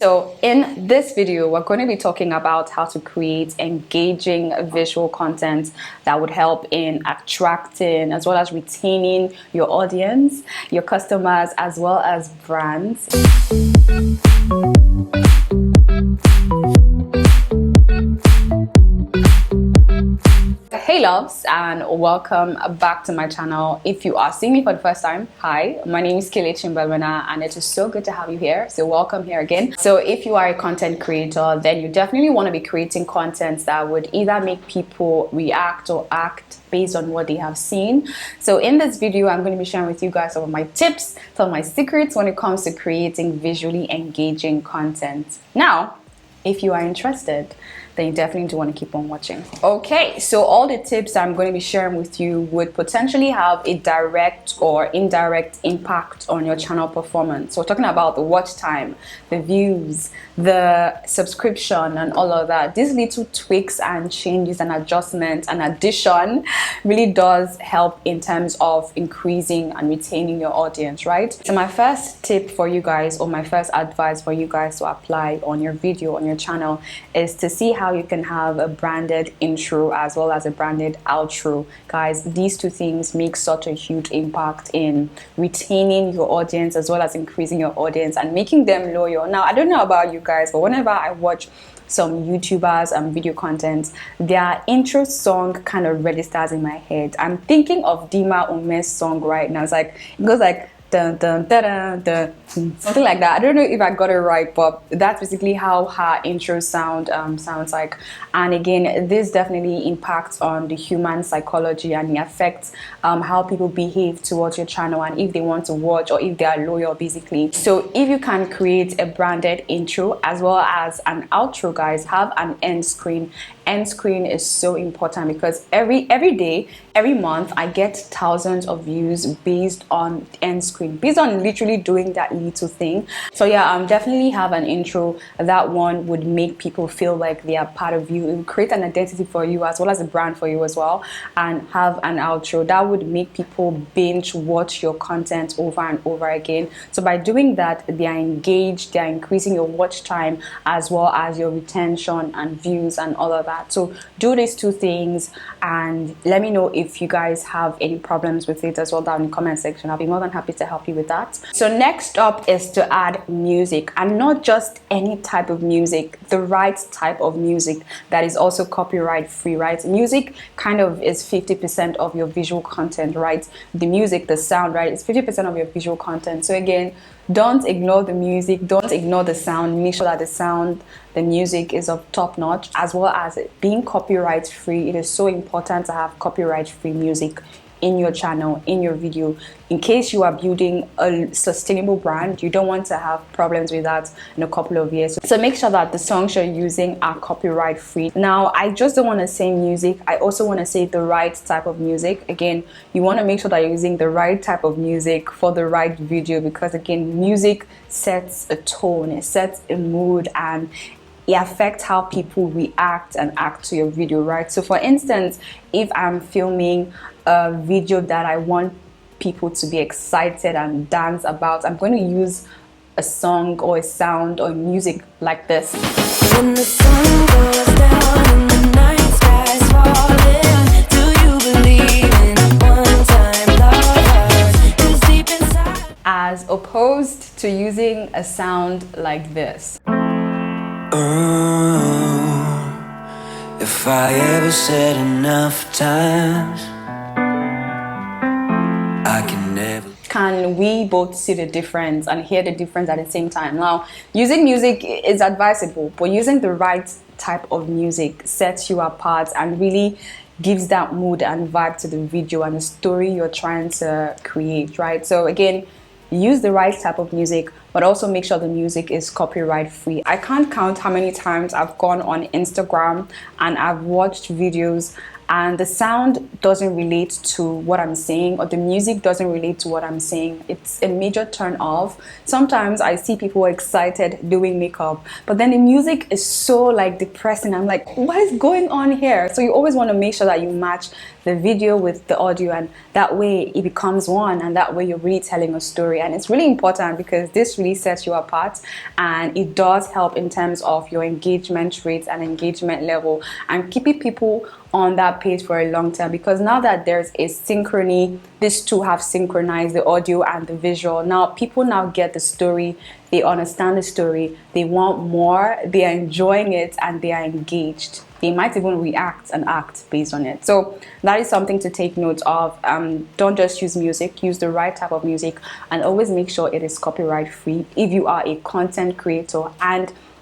So in this video, we're going to be talking about how to create engaging visual content that would help in attracting as well as retaining your audience, your customers, as well as brands. Hey loves, and welcome back to my channel. If you are seeing me for the first time, hi, my name is Kelechi Mbelwena and it is so good to have you here. So welcome here again. So if you are a content creator, then you definitely want to be creating content that would either make people react or act based on what they have seen. So in this video, I'm going to be sharing with you guys some of my tips, some of my secrets when it comes to creating visually engaging content. Now, if you are interested, then you definitely do want to keep on watching. Okay, so all the tips I'm going to be sharing with you would potentially have a direct or indirect impact on your channel performance. So we're talking about the watch time, the views, the subscription, and all of that. These little tweaks and changes and adjustments and addition really does help in terms of increasing and retaining your audience, right? So my first tip for you guys, or my first advice for you guys to apply on your video, on your channel, is to see how you can have a branded intro as well as a branded outro. Guys, these two things make such a huge impact in retaining your audience as well as increasing your audience and making them loyal. Now, I don't know about you guys, but whenever I watch some YouTubers and video content, their intro song kind of registers in my head. I'm thinking of Dima Ume's song right now. It's like, it goes like dun, dun, dun, dun, dun, something like that. I don't know if I got it right, but that's basically how her intro sounds like. And again, this definitely impacts on the human psychology and it affects how people behave towards your channel and if they want to watch or if they are loyal, basically. So if you can create a branded intro as well as an outro, guys, have an end screen. End screen is so important because every day, every month, I get thousands of views based on end screen, based on literally doing that little thing. So yeah, definitely have an intro. That one would make people feel like they are part of you. It will create an identity for you as well as a brand for you as well. And have an outro that would make people binge watch your content over and over again. So by doing that, they are engaged, they are increasing your watch time as well as your retention and views and all of that. So do these two things and let me know if you guys have any problems with it as well down in the comment section. I'll be more than happy to help you with that. So next up is to add music, and not just any type of music, the right type of music that is also copyright free, right? Music kind of is 50% of your visual content, right? The music, the sound, right? It's 50% of your visual content. So again, don't ignore the music, don't ignore the sound. Make sure that the sound, the music is of top notch, as well as it being copyright free. It is so important to have copyright free music in your channel, in your video, in case you are building a sustainable brand. You don't want to have problems with that in a couple of years. So make sure that the songs you're using are copyright free. Now, I just don't want to say music, I also want to say the right type of music. Again, you want to make sure that you're using the right type of music for the right video, because again, music sets a tone, it sets a mood, and it affects how people react and act to your video, right? So for instance, if I'm filming a video that I want people to be excited and dance about, I'm going to use a song or a sound or music like this. When the sun goes down and the night sky's falling, do you believe in one-time love? 'Cause deep inside, as opposed to using a sound like this. If I ever said enough times, I can never. Can we both see the difference and hear the difference at the same time? Now, using music is advisable, but using the right type of music sets you apart and really gives that mood and vibe to the video and the story you're trying to create, right? So again, use the right type of music, but also make sure the music is copyright free. I can't count how many times I've gone on Instagram and I've watched videos and the sound doesn't relate to what I'm saying, or the music doesn't relate to what I'm saying. It's a major turn off. Sometimes I see people excited doing makeup, but then the music is so like depressing. I'm like, what is going on here? So you always want to make sure that you match the video with the audio, and that way it becomes one, and that way you're really telling a story. And it's really important because this really sets you apart, and it does help in terms of your engagement rates and engagement level and keeping people on that page for a long time. Because now that there's a synchrony, these two have synchronized, the audio and the visual. Now people now get the story, they understand the story, they want more, they are enjoying it, and they are engaged. They might even react and act based on it. So that is something to take note of. Don't just use music, use the right type of music, and always make sure it is copyright free. If you are a content creator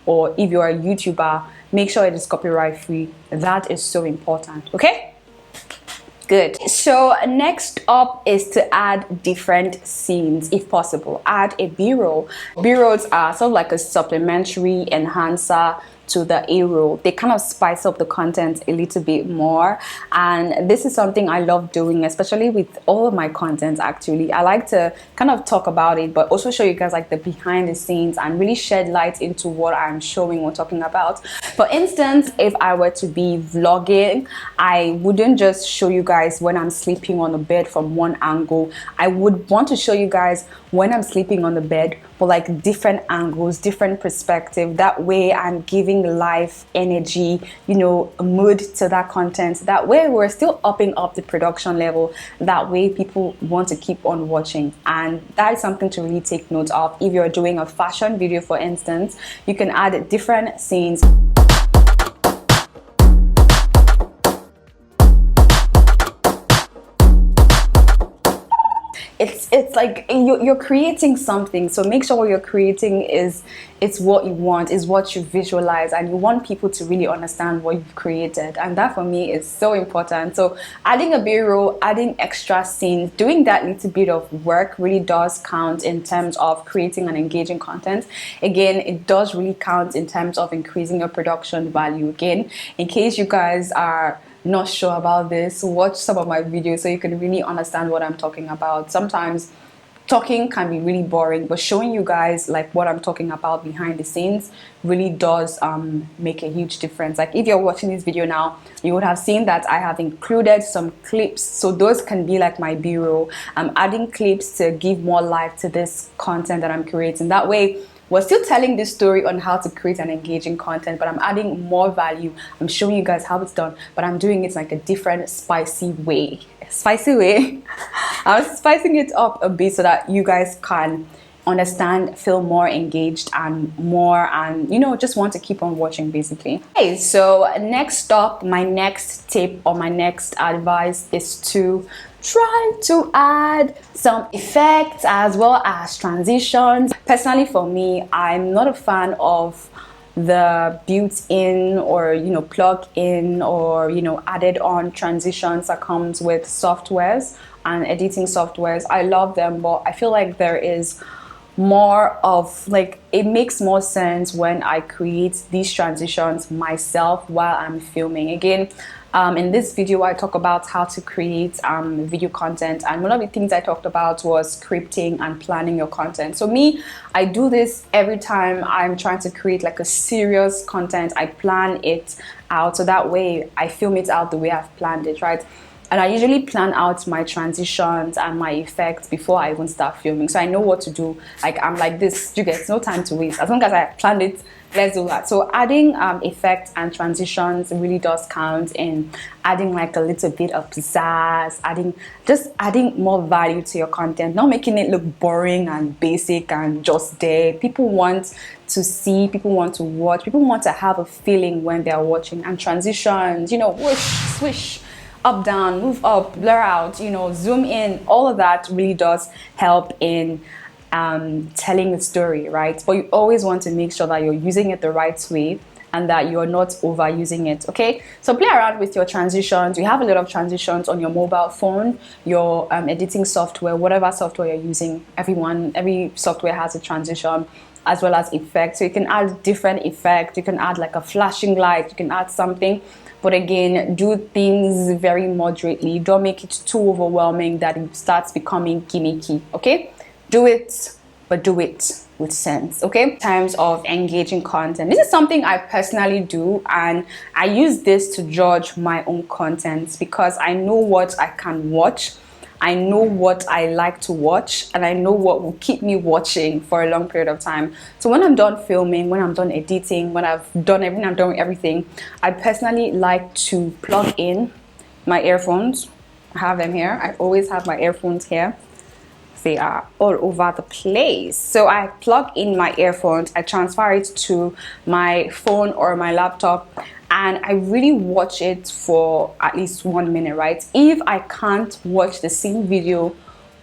or if you're a YouTuber, make sure it is copyright free. That is so important. Okay, good. So next up is to add different scenes if possible. Add a b-roll. B-rolls are sort of like a supplementary enhancer to the A-roll. They kind of spice up the content a little bit more, and this is something I love doing, especially with all of my content. Actually, I like to kind of talk about it, but also show you guys like the behind the scenes and really shed light into what I'm showing or talking about. For instance, if I were to be vlogging, I wouldn't just show you guys when I'm sleeping on the bed from one angle. I would want to show you guys when I'm sleeping on the bed, but like different angles, different perspective. That way I'm giving life, energy, you know, mood to that content. That way we're still upping up the production level. That way people want to keep on watching, and that is something to really take note of. If you're doing a fashion video, for instance, you can add different scenes. It's like you're creating something, so make sure what you're creating it's what you want, is what you visualize, and you want people to really understand what you've created. And that for me is so important. So adding a b-roll, adding extra scenes, doing that little bit of work really does count in terms of creating and engaging content. Again, it does really count in terms of increasing your production value. Again, in case you guys are not sure about this, watch some of my videos so you can really understand what I'm talking about. Sometimes talking can be really boring, but showing you guys like what I'm talking about behind the scenes really does make a huge difference. Like if you're watching this video now, you would have seen that I have included some clips, so those can be like my b-roll. I'm adding clips to give more life to this content that I'm creating. That way we're still telling this story on how to create an engaging content, but I'm adding more value. I'm showing you guys how it's done, but I'm doing it like a different spicy way. I'm spicing it up a bit so that you guys can understand, feel more engaged and more, and you know, just want to keep on watching basically. Okay, so next up, my next tip or my next advice is to try to add some effects as well as transitions. Personally for me, I'm not a fan of the built-in or, you know, plug-in or, you know, added on transitions that comes with softwares and editing softwares. I love them, but I feel like there is more of like, it makes more sense when I create these transitions myself while I'm filming. Again, in this video I talk about how to create video content, and one of the things I talked about was scripting and planning your content. So me, I do this every time I'm trying to create like a serious content. I plan it out so that way I film it out the way I've planned it, right? And I usually plan out my transitions and my effects before I even start filming, so I know what to do. Like I'm like this, you get no time to waste. As long as I planned it, let's do that. So adding effects and transitions really does count in adding like a little bit of pizzazz, adding more value to your content, not making it look boring and basic and just there. People want to see, people want to watch, people want to have a feeling when they're watching. And transitions, you know, whoosh, swish, up, down, move up, blur out, you know, zoom in, all of that really does help in telling a story, right? But you always want to make sure that you're using it the right way and that you're not overusing it. Okay, so play around with your transitions. You have a lot of transitions on your mobile phone, your editing software, whatever software you're using. Every software has a transition as well as effects, so you can add different effects. You can add like a flashing light, you can add something. But again, do things very moderately. Don't make it too overwhelming that it starts becoming gimmicky. Okay, do it, but do it with sense. Okay, in terms of engaging content, this is something I personally do, and I use this to judge my own content because I know what I can watch I know what I like to watch, and I know what will keep me watching for a long period of time. So when I'm done filming, when I'm done editing, when I've done everything, I'm done with everything, I personally like to plug in my earphones. I have them here. I always have my earphones here. They are all over the place. So I plug in my earphones, I transfer it to my phone or my laptop, and I really watch it for at least 1 minute, right? If I can't watch the same video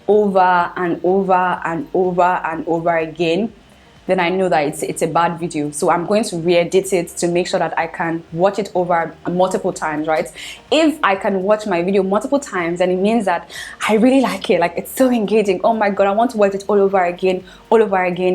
over and over and over and over again, then I know that it's a bad video. So I'm going to re-edit it to make sure that I can watch it over multiple times, right? If I can watch my video multiple times, then it means that I really like it. Like, it's so engaging. Oh my God, I want to watch it all over again,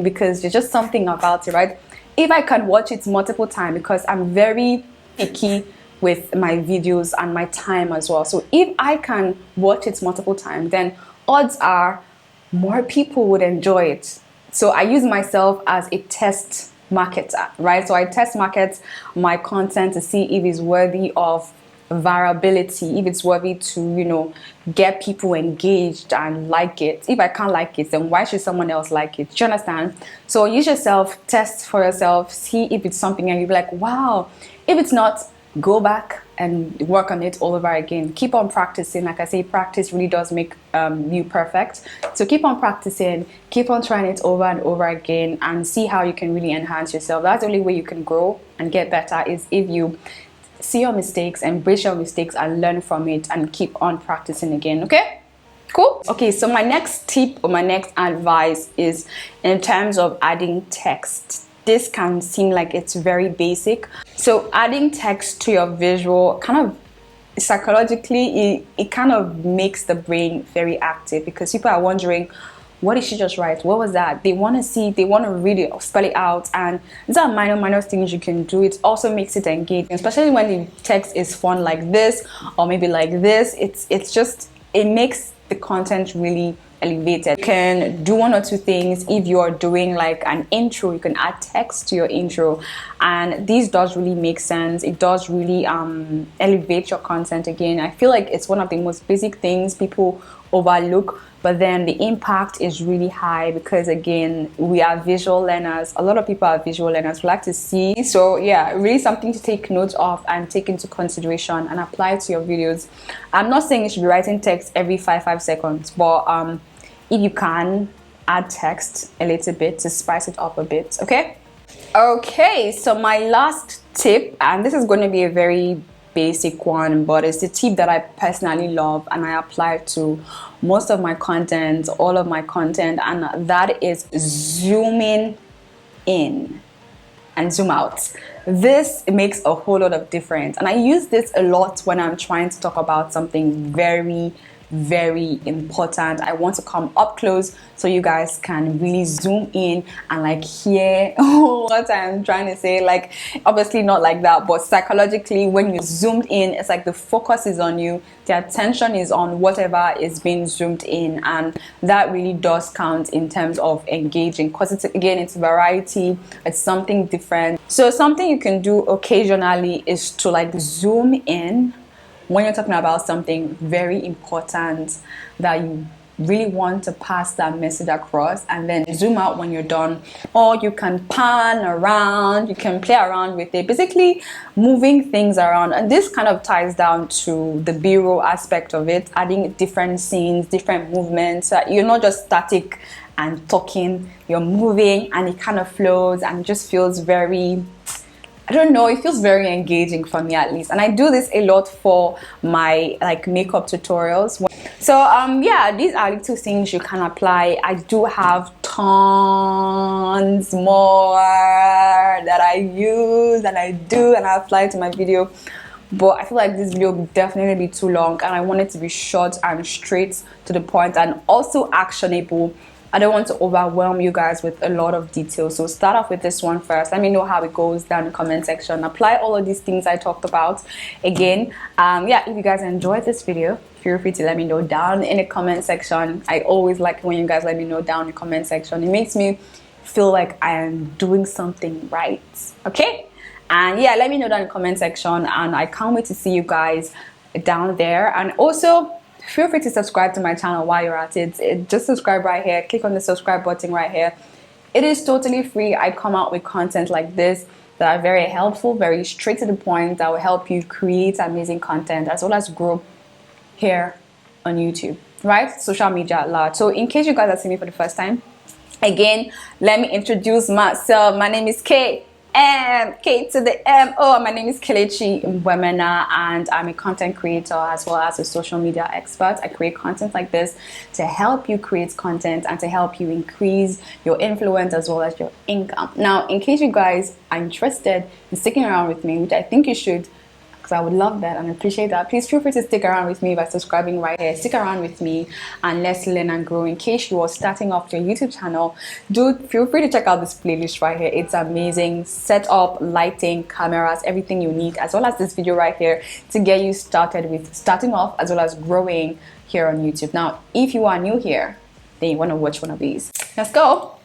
because there's just something about it, right? If I can watch it multiple times, because I'm very picky with my videos and my time as well. So if I can watch it multiple times, then odds are more people would enjoy it. So I use myself as a test marketer, right? So I test market my content to see if it's worthy of variability, if it's worthy to, you know, get people engaged and like it. If I can't like it, then why should someone else like it? Do you understand? So use yourself, test for yourself, see if it's something, and you'll be like, wow. If it's not, go back and work on it all over again. Keep on practicing. Like I say, practice really does make you perfect. So keep on practicing, keep on trying it over and over again, and see how you can really enhance yourself. That's the only way you can grow and get better, is if you see your mistakes, embrace your mistakes, and learn from it, and keep on practicing again. Okay, cool. Okay, so my next tip or my next advice is in terms of adding text. This can seem like it's very basic. So adding text to your visual, kind of psychologically, it kind of makes the brain very active, because people are wondering, what did she just write? What was that? They want to see, they want to read it or spell it out. And these are minor things you can do. It also makes it engaging, especially when the text is fun like this, or maybe like this. It makes the content really elevated. You can do 1 or 2 things. If you're doing like an intro, you can add text to your intro, and this does really make sense. It does really elevate your content again. I feel like it's one of the most basic things people overlook, but then the impact is really high, because again, we are visual learners. A lot of people are visual learners. We like to see. So yeah, really something to take note of and take into consideration and apply to your videos. I'm not saying you should be writing text every 5 seconds, but if you can, add text a little bit to spice it up a bit. Okay, so my last tip, and this is going to be a very basic one, but it's the tip that I personally love and I apply to most of my content, all of my content, and that is zooming in and zoom out. This makes a whole lot of difference, and I use this a lot when I'm trying to talk about something very important. I want to come up close so you guys can really zoom in and like hear what I'm trying to say. Like, obviously not like that, but psychologically, when you zoomed in, it's like the focus is on you, the attention is on whatever is being zoomed in, and that really does count in terms of engaging, because it's variety, it's something different. So something you can do occasionally is to like zoom in when you're talking about something very important that you really want to pass that message across, and then zoom out when you're done. Or you can pan around, you can play around with it, basically moving things around. And this kind of ties down to the B-roll aspect of it, adding different scenes, different movements. You're not just static and talking, you're moving, and it kind of flows and it just feels very, I don't know, it feels very engaging for me at least. And I do this a lot for my like makeup tutorials. So yeah, these are little things you can apply. I do have tons more that I use and I do and I apply to my video, but I feel like this video will definitely be too long, and I want it to be short and straight to the point and also actionable. I don't want to overwhelm you guys with a lot of details, so start off with this one first. Let me know how it goes down in the comment section. Apply all of these things I talked about. Again, yeah, if you guys enjoyed this video, feel free to let me know down in the comment section. I always like when you guys let me know down in the comment section. It makes me feel like I am doing something right. Okay, and yeah, let me know down in the comment section, and I can't wait to see you guys down there. And also feel free to subscribe to my channel while you're at it. Just subscribe right here, click on the subscribe button right here. It is totally free. I come out with content like this that are very helpful, very straight to the point, that will help you create amazing content as well as grow here on YouTube, right? Social media at large. So in case you guys are seeing me for the first time, again, let me introduce myself. My name is K to the M. Oh, my name is Kelechi Mbwemena, and I'm a content creator as well as a social media expert. I create content like this to help you create content and to help you increase your influence as well as your income. Now, in case you guys are interested in sticking around with me, which I think you should, I would love that and appreciate that, please feel free to stick around with me by subscribing right here. Stick around with me and let's learn and grow. In case you are starting off your YouTube channel, feel free to check out this playlist right here. It's amazing. Setup, lighting, cameras, everything you need, as well as this video right here to get you started with starting off as well as growing here on YouTube. Now, if you are new here, then you want to watch one of these. Let's go.